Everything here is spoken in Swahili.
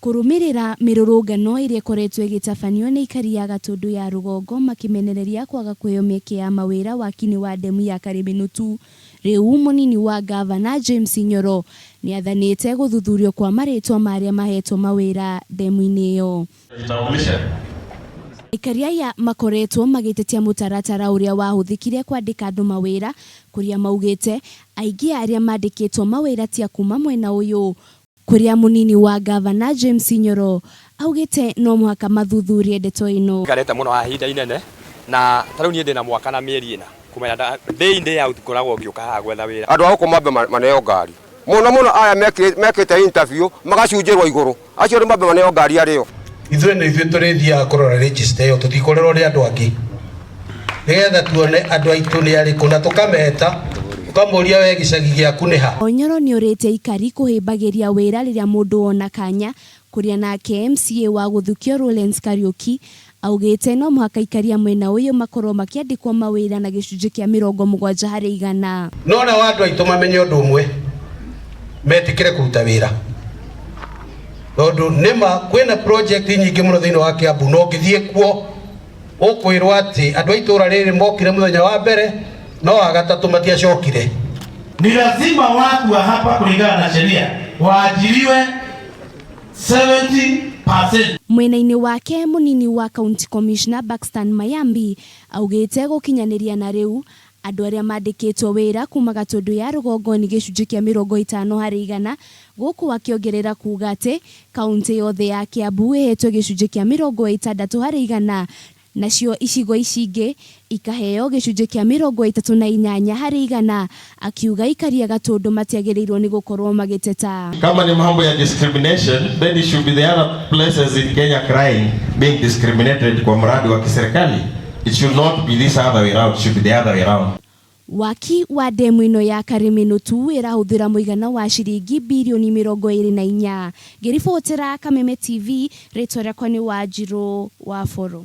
Kurumirira mirurungano iria ikoretwo igitabanio ni ikari ya Gatundu ya Rugongo makimenereria kwaga kwiyomia ya mawira wakini wa ndemu ya Kariminu tu. Riu munini wa gavana James Nyoro ni athanite guthuthurio kwa maritwa maria mahetwo mawira ndemu-ini iyo. Ikari aya makoretwo magitetia mutaratara uria wahuthikire kwandika andu mawira, kuria maugite aingi aria mandikitwo mawira tia kuma mwena uyu. Kuria munini wa gavana James Nyoro augite no muhaka mathuthurie ndeto ino. Gareta muno ahinda inene na tarau nie ndina mwaka na mieri ina kumenya day out koragwo ngiuka ha gwetha wira. Andu ako mambe maneo ngari. Muno aya mekete interview magacunjirwa iguru. Acio ri mambe maneo ngari ario. Ithuĩ nĩ ithuĩ tũrĩthiaga kũrora register ĩyo tũtikorerwo nĩ andũ angĩ nĩgetha tuone andũ aitũ nĩ arĩkũ na tũkameta tukamũria we gĩcagi gĩaku nĩ ha. Nyoro nĩ ũrĩte ikari kũhĩmbagĩria wĩra rĩrĩa mũndũ wona kanya kuria nake MCA wa Gũthukio Lawrence Kariuki augite no muhaka ikaria mwena uyu makorwo makiandikwo mawĩra na gĩcunjĩ kĩa 70 harĩ 100. No na andũ aitũ mamenye ũndũ ũmwe metikire kũruta wĩra. Tondu nema kwena project nyingi muno thiini wa Kiambu no ngithie kuo ukwirwo ati andu aitura riri mokire muthenya wa mbere no wa gatatu matiacokire. Ni lazima watu wa hapa kulingana na sheria waajiriwe 70%. Mwena-ini wake munini wa County Commissioner Baxton Mayambi augite gukinyaniria na riu andu aria mandikitwo wira kuma Gatundu ya Rugongo ni gĩcunjĩ kĩa 50 harĩ 100 guku akiongerera kuuga ati kaunti yothe ya Kiambu ihetwo gĩcunjĩ kĩa 60 harĩ 100 nacio icigo icingi ikaheo gĩcunjĩ kĩa 38 harĩ 100 akiuga ikaria Gatundu matiagĩrĩirwo ni gukorwo magiteta. Kama ni mambo ya discrimination, then it should be the other places in Kenya crying being discriminated kwa mradi wa kiserikali. It should not be this other way around, it should be the other way around. Waki wa ndemu ino ya Kariminu tu irahuthira muigana wa ciringi bilioni 24. Ngiribotera Kameme TV, ritwa rĩakwa ni Wanjiru wa Foro.